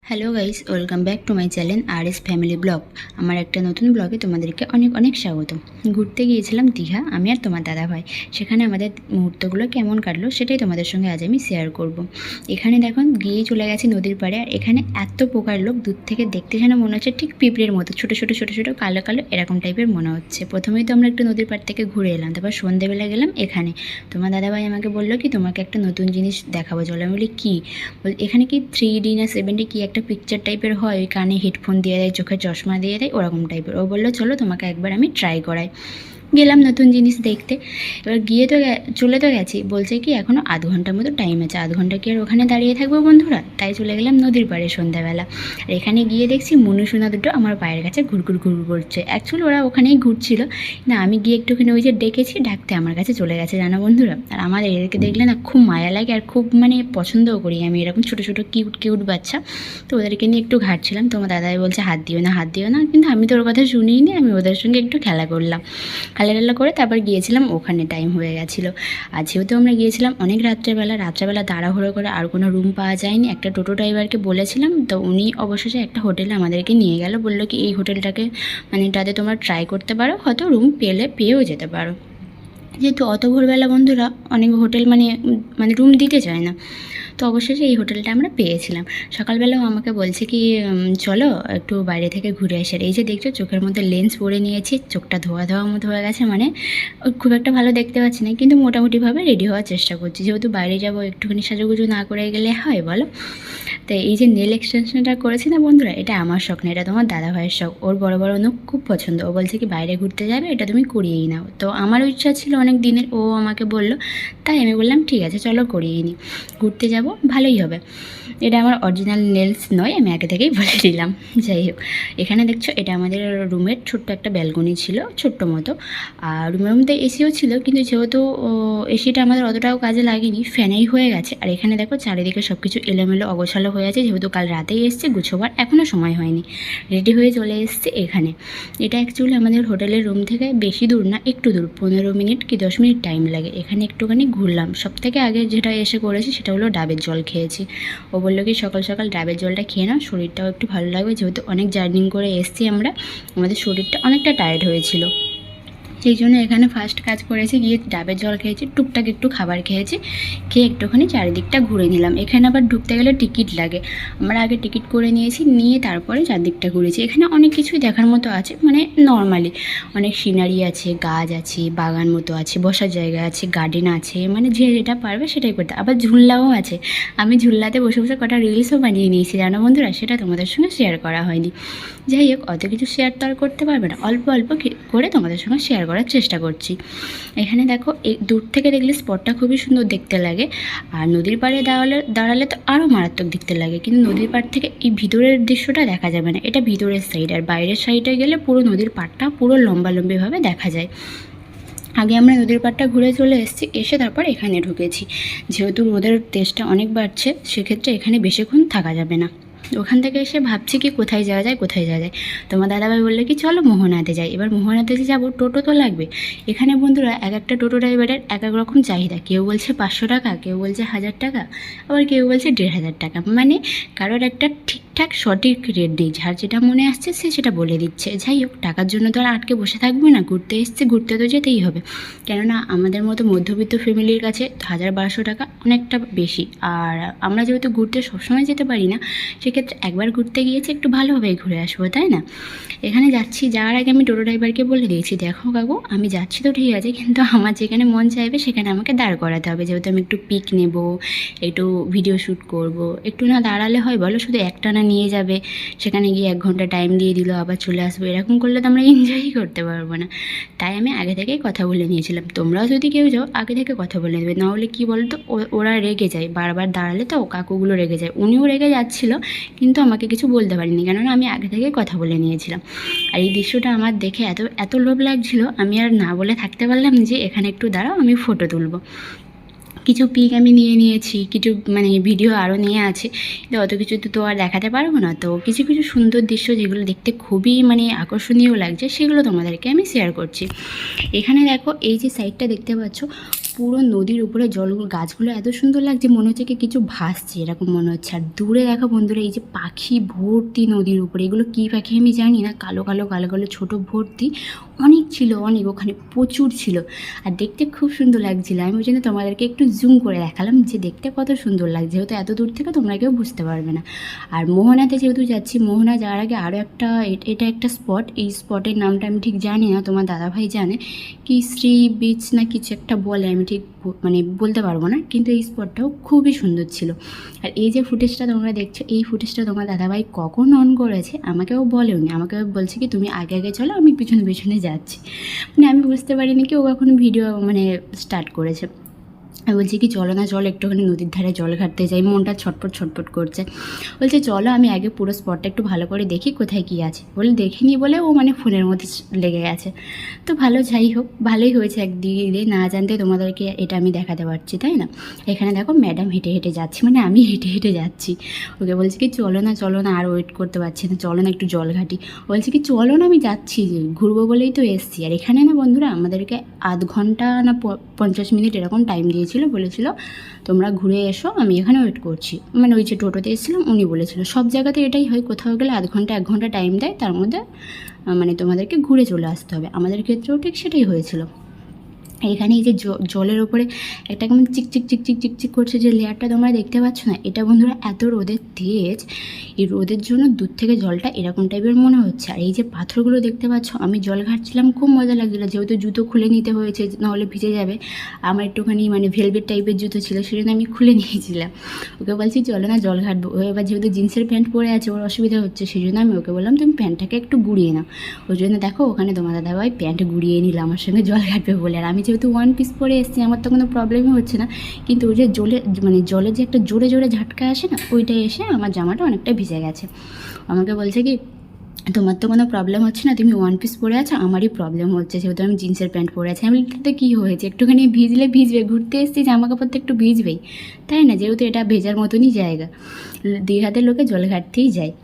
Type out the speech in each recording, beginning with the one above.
Hello guys, welcome back to my channel R S family blog. আমার একটা নতুন ব্লগে তোমাদেরকে অনেক অনেক স্বাগত। ঘুরতে গিয়েছিলাম দীঘা, আমি আর তোমার দাদাভাই। সেখানে আমাদের মুহূর্তগুলো কেমন কাটলো সেটাই তোমাদের সঙ্গে আজ আমি শেয়ার করব। এখানে দেখো গিয়েই চলে গেছি নদীর পাড়ে, আর এখানে এত প্রকার লোক, দূর থেকে দেখতে যেন মনে হচ্ছে ঠিক পিঁপড়ের মতো, ছোটো ছোটো ছোটো ছোটো কালো কালো এরকম টাইপের মনে হচ্ছে। প্রথমেই তো আমরা একটু নদীর পাড় থেকে ঘুরে এলাম, তারপর সন্ধ্যেবেলা গেলাম এখানে। তোমার দাদাভাই আমাকে বললো কি তোমাকে একটা নতুন জিনিস দেখাবো, চলো। আমি বলি কী? এখানে কি 3D না 7D কি একটা পিকচার টাইপের হয়, ওই কানে হেডফোন দিয়ে দেয়, চোখে চশমা দিয়ে দেয়, ওরকম টাইপের। ও বললো চলো তোমাকে একবার আমি ট্রাই করাই। গেলাম নতুন জিনিস দেখতে। এবার গিয়ে তো চলে তো গেছি, বলছে কি এখনও আধ ঘন্টার মতো টাইম আছে। আধ ঘন্টা কি আর ওখানে দাঁড়িয়ে থাকবো বন্ধুরা? তাই চলে গেলাম নদীর পাড়ে সন্ধ্যাবেলা। আর এখানে গিয়ে দেখছি মনুসোনা দুটো আমার পায়ের কাছে ঘুরঘুর ঘুরঘুর করছে। অ্যাকচুয়ালি ওরা ওখানেই ঘুরছিল না, আমি গিয়ে একটুখানি ওই যে ডেকেছি, ডাকতে আমার কাছে চলে গেছে জানো বন্ধুরা। আর আমার এদেরকে দেখলে না খুব মায়া লাগে, আর খুব পছন্দও করি আমি এরকম ছোটো ছোটো কিউট কিউট বাচ্চা। তো ওদেরকে নিয়ে একটু ঘাটছিলাম। তোমার দাদাই বলছে হাত দিও না হাত দিও না, কিন্তু আমি তো ওর কথা শুনিই নি, আমি ওদের সঙ্গে একটু খেলা করলাম। খেলা করে তারপর গিয়েছিলাম ওখানে, টাইম হয়ে গেছিলো। আর যেহেতু আমরা গিয়েছিলাম অনেক রাত্রেবেলা তাড়াহুড়ো করে, আর কোনো রুম পাওয়া যায়নি। একটা টোটো ড্রাইভারকে বলেছিলাম, তো উনি অবশেষে একটা হোটেলে আমাদেরকে নিয়ে গেল, বললো কি এই হোটেলটাকে এটাতে তোমরা ট্রাই করতে পারো, হয়তো রুম পেয়েও যেতে পারো। যেহেতু অত ভোরবেলা বন্ধুরা অনেক হোটেল রুম দিতে চায় না। তো অবশেষে এই হোটেলটা আমরা পেয়েছিলাম। সকালবেলাও আমাকে বলছে কি চলো একটু বাইরে থেকে ঘুরে আসে। এই যে দেখছো চোখের মধ্যে লেন্স পরে নিয়েছি, চোখটা ধোয়া ধোয়া মতো হয়ে গেছে, খুব একটা ভালো দেখতে পাচ্ছি না, কিন্তু মোটামুটিভাবে রেডি হওয়ার চেষ্টা করছি। যেহেতু বাইরে যাবো, একটুখানি সাজুগুজু না করে গেলে হয় বলো? তো এই যে নেল এক্সটেনশনটা করেছি না বন্ধুরা, এটা আমার শখ না, এটা তোমার দাদাভাইয়ের শখ। ওর বড় বড় নখ খুব পছন্দ। ও বলছে কি বাইরে ঘুরতে যাবে, এটা তুমি করিয়েই নাও। তো আমারও ইচ্ছা ছিল অনেক দিনের, ও আমাকে বললো, তাই আমি বললাম ঠিক আছে চলো করিয়ে নিই, ঘুরতে যাব ভালোই হবে। এটা আমার অরিজিনাল নেলস নয়, আমি আগে থেকেই বলে দিলাম। যাই হোক, এখানে দেখছো এটা আমাদের রুমের ছোট্ট একটা ব্যালকনি ছিল, ছোট্ট মতো। আর রুমের মধ্যে এসিও ছিল, কিন্তু যেহেতু এসিটা আমাদের অতটাও কাজে লাগেনি, ফ্যানেই হয়ে গেছে। আর এখানে দেখো চারিদিকে সব কিছু এলোমেলো অগোছালো হয়ে আছে, যেহেতু কাল রাতেই এসছে, গুছোবার এখনও সময় হয়নি। রেডি হয়ে চলে এসছে এখানে। এটা অ্যাকচুয়ালি আমাদের হোটেলের রুম থেকে বেশি দূর না, একটু দূর, 15 মিনিট কি 10 মিনিট টাইম লাগে। এখানে একটুখানি ঘুরলাম। সবথেকে আগে যেটা এসে করেছি সেটা হলো ডাবের জল খেয়েছি। ও বললো কি সকাল সকাল ডাবের জলটা খেয়ে নাও, শরীরটাও একটু ভালো লাগবে, যেহেতু অনেক জার্নি করে এসছি আমরা, আমাদের শরীরটা অনেকটা টায়ার্ড হয়েছিল। সেই জন্য এখানে ফার্স্ট কাজ করেছি, গিয়ে ডাবের জল খেয়েছি, টুকটাক একটু খাবার খেয়েছি, খেয়ে একটুখানি চারিদিকটা ঘুরে নিলাম। এখানে আবার ঢুকতে গেলে টিকিট লাগে, আমরা আগে টিকিট করে নিয়েছি, নিয়ে তারপরে চারদিকটা ঘুরেছি। এখানে অনেক কিছুই দেখার মতো আছে, নর্মালি অনেক সিনারি আছে, গাছ আছে, বাগান মতো আছে, বসার জায়গা আছে, গার্ডেন আছে, যে যেটা পারবে সেটাই করতে। আবার ঝুলনাও আছে, আমি ঝুলনাতে বসে বসে কটা রিলসও বানিয়ে নিয়েছি জানো বন্ধুরা, সেটা তোমাদের সঙ্গে শেয়ার করা হয়নি। যাই হোক, অত কিছু শেয়ার তো আর করতে পারবে না, অল্প অল্প করে তোমাদের সঙ্গে শেয়ার করার চেষ্টা করছি। এখানে দেখো এই দূর থেকে দেখলে স্পটটা খুবই সুন্দর দেখতে লাগে, আর নদীর পাড়ে দাঁড়ালে তো আরও মারাত্মক দেখতে লাগে। কিন্তু নদীর পাড় থেকে এই ভিতরের দৃশ্যটা দেখা যাবে না, এটা ভিতরের সাইড। আর বাইরের সাইডে গেলে পুরো নদীর পাড়টা পুরো লম্বালম্বিভাবে দেখা যায়। আগে আমরা নদীর পাড়টা ঘুরে চলে এসেছি, এসে তারপর এখানে ঢুকেছি। যেহেতু রোদের তেজটা অনেক বাড়ছে, সেক্ষেত্রে এখানে বেশিক্ষণ থাকা যাবে না। ওখান থেকে এসে ভাবছি কি কোথায় যাওয়া যায়। তোমার দাদাভাই বললে কি চলো মোহনাতে যাই। এবার মোহনাতে যে যাবো, টোটো তো লাগবে। এখানে বন্ধুরা এক একটা টোটো ড্রাইভারের এক এক রকম চাহিদা, কেউ বলছে 500 টাকা, কেউ বলছে 1000 টাকা, আবার কেউ বলছে 1500 টাকা। কারোর একটা ঠিকঠাক সঠিক রেট নেই, যার যেটা মনে আসছে সে সেটা বলে দিচ্ছে। যাই হোক, টাকার জন্য তো আর আটকে বসে থাকবে না, ঘুরতে এসছে, ঘুরতে তো যেতেই হবে। কেননা আমাদের মতো মধ্যবিত্ত ফ্যামিলির কাছে 1000-1200 টাকা অনেকটা বেশি। আর আমরা যেহেতু ঘুরতে সবসময় যেতে পারি না, সেক্ষেত্রে একবার ঘুরতে গিয়েছি, একটু ভালোভাবেই ঘুরে আসবো, তাই না? এখানে যাওয়ার আগে আমি টোটো ড্রাইভারকে বলে দিয়েছি, দেখো কাকু আমি যাচ্ছি তো ঠিক আছে, কিন্তু আমার যেখানে মন চাইবে সেখানে আমাকে দাঁড় করাতে হবে, যেহেতু আমি একটু পিক নেব, একটু ভিডিও শ্যুট করব। একটু না দাঁড়ালে হয় বলো? শুধু একটানা নিয়ে যাবে, সেখানে গিয়ে 1 ঘন্টা টাইম দিয়ে দিল, আবার চলে আসবো, এরকম করলে তো আমরা এনজয়ই করতে পারবো না। তাই আমি আগে থেকেই কথা বলে নিয়েছিলাম, তোমরাও যদি কেউ যাও আগে থেকে কথা বলে নেবে, নাহলে কী বলো তো, ওরা রেগে যায়, বারবার দাঁড়ালে তো কাকুগুলো রেগে যায়। উনিও রেগে যাচ্ছিলো, কিন্তু আমাকে কিছু বলতে পারিনি, কেননা আমি আগে থেকেই কথা বলে নিয়েছিলাম। আর এই দৃশ্যটা আমার দেখে এত এত লোভ লাগছিল, আমি আর না বলে থাকতে পারলাম যে এখানে একটু দাঁড়াও, আমি ফটো তুলব। কিছু পিক আমি নিয়ে নিয়েছি, কিছু ভিডিও আরও নিয়ে আছে, কিন্তু অত কিছু তো আর দেখাতে পারবো না। তো কিছু কিছু সুন্দর দৃশ্য যেগুলো দেখতে খুবই আকর্ষণীয় লাগছে, সেগুলো তোমাদেরকে আমি শেয়ার করছি। এখানে দেখো এই যে সাইডটা দেখতে পাচ্ছ, পুরো নদীর উপরে জলগুলো, গাছগুলো এত সুন্দর লাগছে, মনে হচ্ছে কি কিছু ভাসছে এরকম মনে হচ্ছে। আর দূরে দেখো বন্ধুরা, এই যে পাখি ভর্তি নদীর উপরে, এগুলো কী পাখি আমি জানি না, কালো কালো কালো কালো ছোটো ভর্তি, অনেক ছিল, অনেক, ওখানে প্রচুর ছিল। আর দেখতে খুব সুন্দর লাগছিলো। আমি ওই জন্য তোমাদেরকে একটু জুম করে দেখালাম যে দেখতে কত সুন্দর লাগছে, যেহেতু এত দূর থেকে তোমরা কেউ বুঝতে পারবে না। আর মোহনাতে যেহেতু যাচ্ছি, মোহনা যাওয়ার আগে আরও একটা, এটা একটা স্পট, এই স্পটের নামটা আমি ঠিক জানি না, তোমার দাদাভাই জানে, কি শ্রী বিচ না কিছু একটা বলে, আমি ঠিক মানে বলতে পারবো না, কিন্তু এই স্পটটাও খুবই সুন্দর ছিল। আর এই যে ফুটেজটা তোমরা দেখছো, এই ফুটেজটা তোমার দাদাভাই কখন অন করেছে আমাকেও বলেওনি, আমাকে বলছে কি তুমি আগে আগে চলো, আমি পিছনে পিছনে যাচ্ছি। মানে আমি বুঝতে পারিনি কি ও এখন ভিডিও মানে স্টার্ট করেছে। আমি বলছি কি চলো না, চলো একটুখানি নদীর ধারে জল ঘাটতে যাই, মনটা ছটপট ছটপট করছে। বলছে চলো, আমি আগে পুরো স্পটটা একটু ভালো করে দেখি কোথায় কী আছে। বলে দেখিনি বলে ও মানে ফোনের মধ্যে লেগে গেছে। তো ভালো, যাই হোক, ভালোই হয়েছে একদিকে, না জানতে তোমাদেরকে এটা আমি দেখাতে পারছি, তাই না? এখানে দেখো ম্যাডাম হেঁটে হেঁটে যাচ্ছি, মানে আমি হেঁটে হেঁটে যাচ্ছি। ওকে বলছি কি চলো না, চলো না, আর ওয়েট করতে পারছি না, চলো না একটু জল ঘাটি। বলছে কি চলো না, আমি যাচ্ছি, ঘুরবো বলেই তো এসছি। আর এখানে না বন্ধুরা, আমাদেরকে আধ ঘন্টা না 50 মিনিট এরকম টাইম দিয়েছিল, বলেছিল তোমরা ঘুরে এসো, আমি এখানে ওয়েট করছি। মানে ওই যে টোটোতে এসেছিলাম উনি বলেছিল, সব জায়গাতে এটাই হয়, কোথাও গেলে আধ ঘন্টা 1 ঘন্টা টাইম দেয়, তার মধ্যে মানে তোমাদেরকে ঘুরে চলে আসতে হবে। আমাদের ক্ষেত্রেও ঠিক সেটাই হয়েছিল। এখানে এই যে জলের ওপরে একটা কেমন চিকচিক চিকচিক চিকচিক করছে যে লেয়ারটা তোমরা দেখতে পাচ্ছ না, এটা বন্ধুরা এত রোদের তেজ, এই রোদের জন্য দূর থেকে জলটা এরকম টাইপের মনে হচ্ছে। আর এই যে পাথরগুলো দেখতে পাচ্ছ, আমি জল ঘাটছিলাম, খুব মজা লাগছিলো, যেহেতু জুতো খুলে নিতে হয়েছে, নাহলে ভিজে যাবে। আমার একটুখানি মানে ভেলভেট টাইপের জুতো ছিল, সেজন্য আমি খুলে নিয়েছিলাম। ওকে বলছি চলো না জল ঘাটবো, ও এবার যেহেতু জিন্সের প্যান্ট পরে আছে, ওর অসুবিধা হচ্ছে, সেই জন্য আমি ওকে বললাম তুমি প্যান্টটাকে একটু গুড়িয়ে নাও। ওই জন্য দেখো ওখানে তোমার দাদাভাই প্যান্ট গুড়িয়ে নিল আমার সঙ্গে জল ঘাটবে বলে। আর আমি যেহেতু 1 পিস পরে এসেছি, আমার তো কোনো প্রবলেমই হচ্ছে না, কিন্তু ওই যে জলে যে একটা জোরে জোরে ঝাটকা আসে না, ওইটা এসে আমার জামাটা অনেকটা ভিজে গেছে। আমাকে বলছে কি তোমার তো কোনো প্রবলেম হচ্ছে না, তুমি 1 পিস পরে আছো, আমারই প্রবলেম হচ্ছে, যেহেতু আমি জিন্সের প্যান্ট পরে আছি। আমি তো কী হয়েছে, একটুখানি ভিজলে ভিজবে, ঘুরতে এসেছি, জামা কাপড় তো একটু ভিজবেই, তাই না? যেহেতু এটা ভেজার মতনই জায়গা, দীঘাতে লোকে জল ঘাটতেই যায়।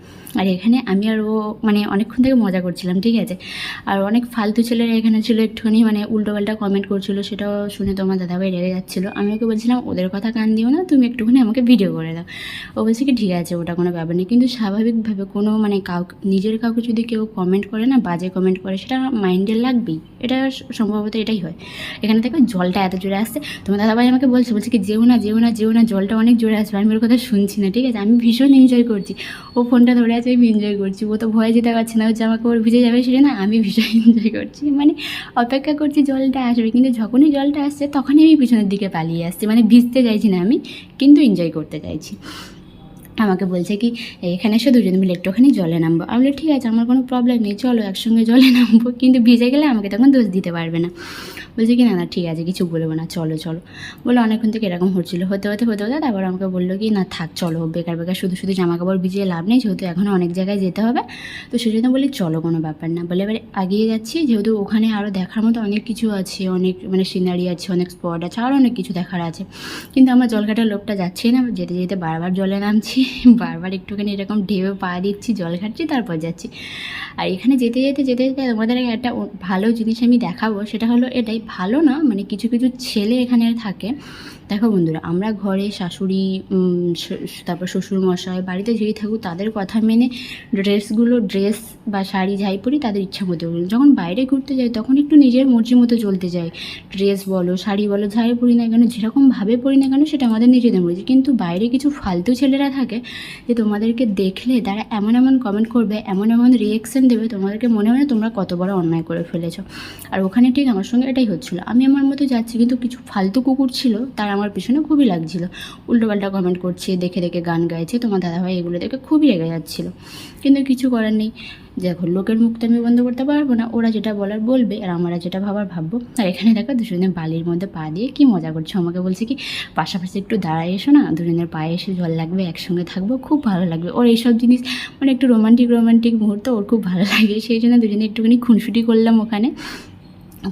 আর এখানে আমি আর ও মানে অনেকক্ষণ থেকে মজা করছিলাম, ঠিক আছে। আর অনেক ফালতু ছেলেরা এখানে ছিল, একটুখানি মানে উল্টোপাল্টা কমেন্ট করছিল, সেটাও শুনে তোমার দাদাভাই রেগে যাচ্ছিলো। আমি ওকে বলছিলাম ওদের কথা কান দিও না, তুমি একটুখানি আমাকে ভিডিও করে দাও। ও বলছে কি ঠিক আছে, ওটা কোনো ব্যাপার নেই। কিন্তু স্বাভাবিকভাবে কোনো মানে নিজের কাউকে যদি কেউ কমেন্ট করে না, বাজে কমেন্ট করে, সেটা মাইন্ডে লাগবেই, এটা সম্ভবত এটাই হয়। এখানে দেখো জলটা এত জোরে আসছে, তোমার দাদাভাই আমাকে বলছে কি যেও না যেও না যেও না, জলটা অনেক জোরে আসবে। আমি ওর কথা শুনছি না, ঠিক আছে, আমি ভীষণ এনজয় করছি। ও ফোনটা ধরে আছে, আমি এনজয় করছি, ও তো ভয়ে যেতে পারছে না, হচ্ছে আমাকে ওর ভিজে যাবে, সেটা না, আমি ভীষণ এনজয় করছি, মানে অপেক্ষা করছি জলটা আসবে। কিন্তু যখনই জলটা আসছে তখনই আমি পিছনের দিকে পালিয়ে আসছি, মানে ভিজতে চাইছি না আমি, কিন্তু এনজয় করতে চাইছি। আমাকে বলছে কি এখানে এসে দুজন মিলে একটুখানি জলে নামবো। আমি বলি ঠিক আছে, আমার কোনো প্রবলেম নেই, চলো একসঙ্গে জলে নামবো, কিন্তু ভিজে গেলে আমাকে তখন দোষ দিতে পারবে না। বলছে কি না না ঠিক আছে, কিছু বলবো না, চলো চলো। বলে অনেকক্ষণ থেকে এরকম হচ্ছিলো, হতে তারপর আমাকে বললো কি না থাক, চলো, বেকার বেকার শুধু শুধু জামা কাপড় ভিজিয়ে লাভ নেই, যেহেতু এখনও অনেক জায়গায় যেতে হবে। তো সেই জন্য বলি চলো, কোনো ব্যাপার না। বলে এবারে এগিয়ে যাচ্ছি, যেহেতু ওখানে আরও দেখার মতো অনেক কিছু আছে, অনেক মানে সিনারি আছে, অনেক স্পট আছে, আরও অনেক কিছু দেখার আছে। কিন্তু আমার জল ঘাটার লোকটা যাচ্ছেই না, যেতে যেতে বারবার জলে নামছি, বারবার একটুখানি এরকম ঢেউয়ে পা দিচ্ছি, জল ঘাটছি, তারপর যাচ্ছি। আর এখানে যেতে যেতে যেতে যেতে তোমাদের একটা ভালো জিনিস আমি দেখাবো, সেটা হলো এটাই, ভালো না মানে কিছু কিছু ছেলে এখানে থাকে। দেখো বন্ধুরা, আমরা ঘরে শাশুড়ি, তারপর শ্বশুরমশাই, বাড়িতে যেই থাকুক, তাদের কথা মেনে ড্রেস বা শাড়ি যাই পরি তাদের ইচ্ছা মতো পরি। যখন বাইরে ঘুরতে যাই তখন একটু নিজের মর্জি মতো চলতে যাই, ড্রেস বলো, শাড়ি বলো, যাই পরি না কেন, যেরকমভাবে পরি না কেন, সেটা আমাদের নিজেদের মর্জি। কিন্তু বাইরে কিছু ফালতু ছেলেরা থাকে, যে তোমাদেরকে দেখলে তারা এমন এমন কমেন্ট করবে, এমন এমন রিয়েকশন দেবে, তোমাদেরকে মনে হয় তোমরা কত বড় অন্যায় করে ফেলেছো। আর ওখানে ঠিক আমার সঙ্গে এটাই হচ্ছিলো, আমি আমার মতো যাচ্ছি, কিন্তু কিছু ফালতু কুকুর ছিল, তারা আমার পিছনে খুবই লাগছিল, উল্টোপাল্টা কমেন্ট করছে, দেখে দেখে গান গাইছে, তোমার দাদাভাই এগুলো দেখে খুবই রেগে যাচ্ছিলো। কিন্তু কিছু করার নেই, দেখো লোকের মুখ তো আমি বন্ধ করতে পারবো না, ওরা যেটা বলার বলবে, আর আমরা যেটা ভাবার ভাববো। আর এখানে দেখো দুজনে বালির মধ্যে পা দিয়ে কি মজা করছে। আমাকে বলছে কি পাশাপাশি একটু দাঁড়ায় এসো না, দুজনের পায়ে এসে জল লাগবে, একসঙ্গে থাকবো, খুব ভালো লাগবে। ওর এইসব জিনিস মানে একটু রোমান্টিক মুহূর্ত ওর খুব ভালো লাগে, সেই জন্য দুজনে একটুখানি খুনসুটি করলাম ওখানে।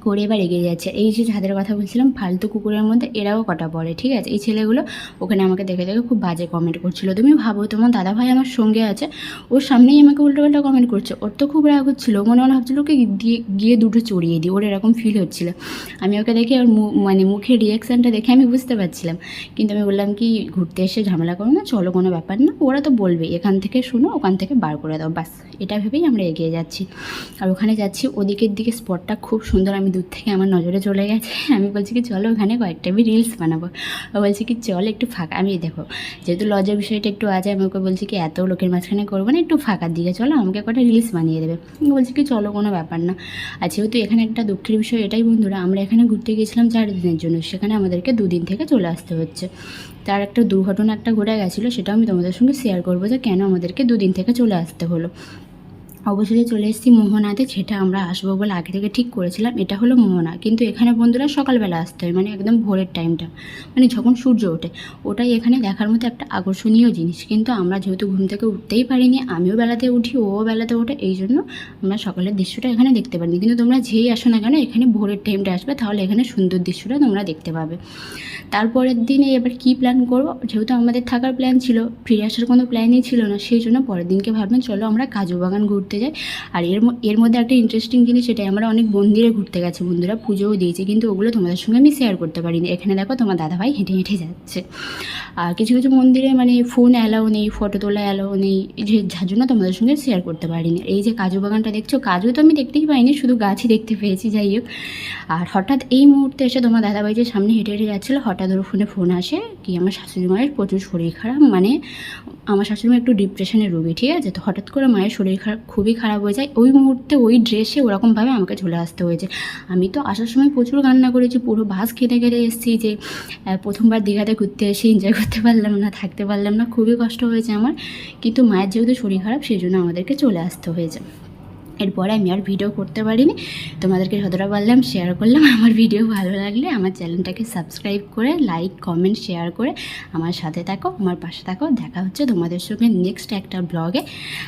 করে এবার এগিয়ে যাচ্ছে। এই যে যাদের কথা বলছিলাম ফালতু কুকুরের মধ্যে এরাও কটা পড়ে, ঠিক আছে। এই ছেলেগুলো ওখানে আমাকে দেখে দেখে খুব বাজে কমেন্ট করছিল। তুমি ভাবো তোমার দাদাভাই আমার সঙ্গে আছে, ওর সামনেই আমাকে উল্টোপাল্টা কমেন্ট করছে। ওর তো খুব রাগ হচ্ছিলো, মনে মনে ভাবছিলো ওকে গিয়ে দুটো চড়িয়ে দিই, ওর এরকম ফিল হচ্ছিলো। আমি ওকে দেখে ওর মানে মুখের রিয়াকশানটা দেখে আমি বুঝতে পারছিলাম। কিন্তু আমি বললাম কি ঘুরতে এসে ঝামেলা করো না, চলো কোনো ব্যাপার না, ওরা তো বলবে এখান থেকে শুনো ওখান থেকে বার করে দাও, বাস এটা ভেবেই আমরা এগিয়ে যাচ্ছি। আর ওখানে যাচ্ছি, ওদিকের দিকে স্পটটা খুব সুন্দর, আমি দূর থেকে আমার নজরে চলে গেছে। আমি বলছি কি চলো ওখানে কয়েকটা আমি রিলস বানাবো। ও বলছি কি চল একটু ফাঁকা, আমি দেখো যেহেতু লজ্জার বিষয়টা একটু আছে, আমি ওকে বলছি কি এত লোকের মাঝখানে করবো না, একটু ফাঁকার দিকে চলো, আমাকে কটা রিলস বানিয়ে দেবে। বলছি কি চলো কোনো ব্যাপার না। আর যেহেতু এখানে একটা দুঃখের বিষয় এটাই বন্ধুরা, আমরা এখানে ঘুরতে গিয়েছিলাম 4 দিনের জন্য, সেখানে আমাদেরকে 2 দিন থেকে চলে আসতে হচ্ছে। তার একটা দুর্ঘটনা ঘটে গেছিলো, সেটা আমি তোমাদের সঙ্গে শেয়ার করবো যে কেন আমাদেরকে 2 দিন থেকে চলে আসতে হলো। অবশেষে চলে এসেছি মোহনাতে, যেটা আমরা আসবো বলে আগে থেকে ঠিক করেছিলাম। এটা হলো মোহনা, কিন্তু এখানে বন্ধুরা সকালবেলা আসতে হয়, মানে একদম ভোরের টাইমটা, মানে যখন সূর্য ওঠে, ওটাই এখানে দেখার মতো একটা আকর্ষণীয় জিনিস। কিন্তু আমরা যেহেতু ঘুম থেকে উঠতেই পারিনি, আমিও বেলাতে উঠি ও বেলাতে ওঠে, এই জন্য আমরা সকালের দৃশ্যটা এখানে দেখতে পারিনি। কিন্তু তোমরা যেই আসো না কেন এখানে ভোরের টাইমটা আসবে, তাহলে এখানে সুন্দর দৃশ্যটা তোমরা দেখতে পাবে। তারপরের দিনে এবার কী প্ল্যান করবো, যেহেতু আমাদের থাকার প্ল্যান ছিল, ফিরে আসার কোনো প্ল্যানই ছিল না, সেই জন্য পরের দিনকে ভাবলাম চলো আমরা কাজু বাগান ঘুরতে যাই। আর এর মধ্যে একটা ইন্টারেস্টিং জিনিস, সেটাই আমরা অনেক মন্দিরে ঘুরতে গেছি বন্ধুরা, পুজোও দিয়েছি, কিন্তু ওগুলো তোমাদের সঙ্গে আমি শেয়ার করতে পারিনি। এখানে দেখো তোমার দাদাভাই হেঁটে হেঁটে যাচ্ছে। আর কিছু কিছু মন্দিরে মানে ফোন অ্যালাউ নেই, ফটো তোলা অ্যালাউ নেই, যার জন্য তোমাদের সঙ্গে শেয়ার করতে পারিনি। এই যে কাজু বাগানটা দেখছো, কাজু তো আমি দেখতেই পাইনি, শুধু গাছই দেখতে পেয়েছি, যাই হোক। আর হঠাৎ এই মুহূর্তে এসে তোমার দাদাভাই যে সামনে হেঁটে হেঁটে যাচ্ছিলো, হঠাৎ ওর ফোন আসে কি আমার শাশুড়ি মায়ের প্রচুর শরীর খারাপ, মানে আমার শাশুড়ি মা একটু ডিপ্রেশনের রোগী, ঠিক আছে। তো হঠাৎ করে মায়ের শরীর খারাপ খুবই খারাপ হয়ে যায়, ওই মুহূর্তে ওই ড্রেসে ওরকমভাবে আমাকে চলে আসতে হয়েছে। আমি তো আসার সময় প্রচুর কান্না করেছি, পুরো বাস খেতে খেতে এসেছি, যে প্রথমবার দীঘাতে ঘুরতে এসে এনজয় করতে পারলাম না, থাকতে পারলাম না, খুবই কষ্ট হয়েছে আমার। কিন্তু মায়ের যেহেতু শরীর খারাপ, সেই জন্য আমাদেরকে চলে আসতে হয়েছে। এরপরে আমি আর ভিডিও করতে পারিনি, তোমাদেরকে যতটা পারলাম শেয়ার করলাম। আমার ভিডিও ভালো লাগলে আমার চ্যানেলটাকে সাবস্ক্রাইব করে লাইক কমেন্ট শেয়ার করে আমার সাথে থাকো, আমার পাশে থাকো। দেখা হচ্ছে তোমাদের সঙ্গে নেক্সট একটা ব্লগে।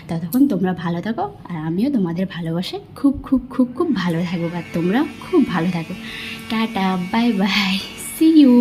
ততক্ষণ তোমরা ভালো থাকো, আর আমিও তোমাদের ভালোবাসায় খুব খুব খুব খুব ভালো থাকবো, আর তোমরা খুব ভালো থাকো। টাটা, বাই বাই, সি ইউ।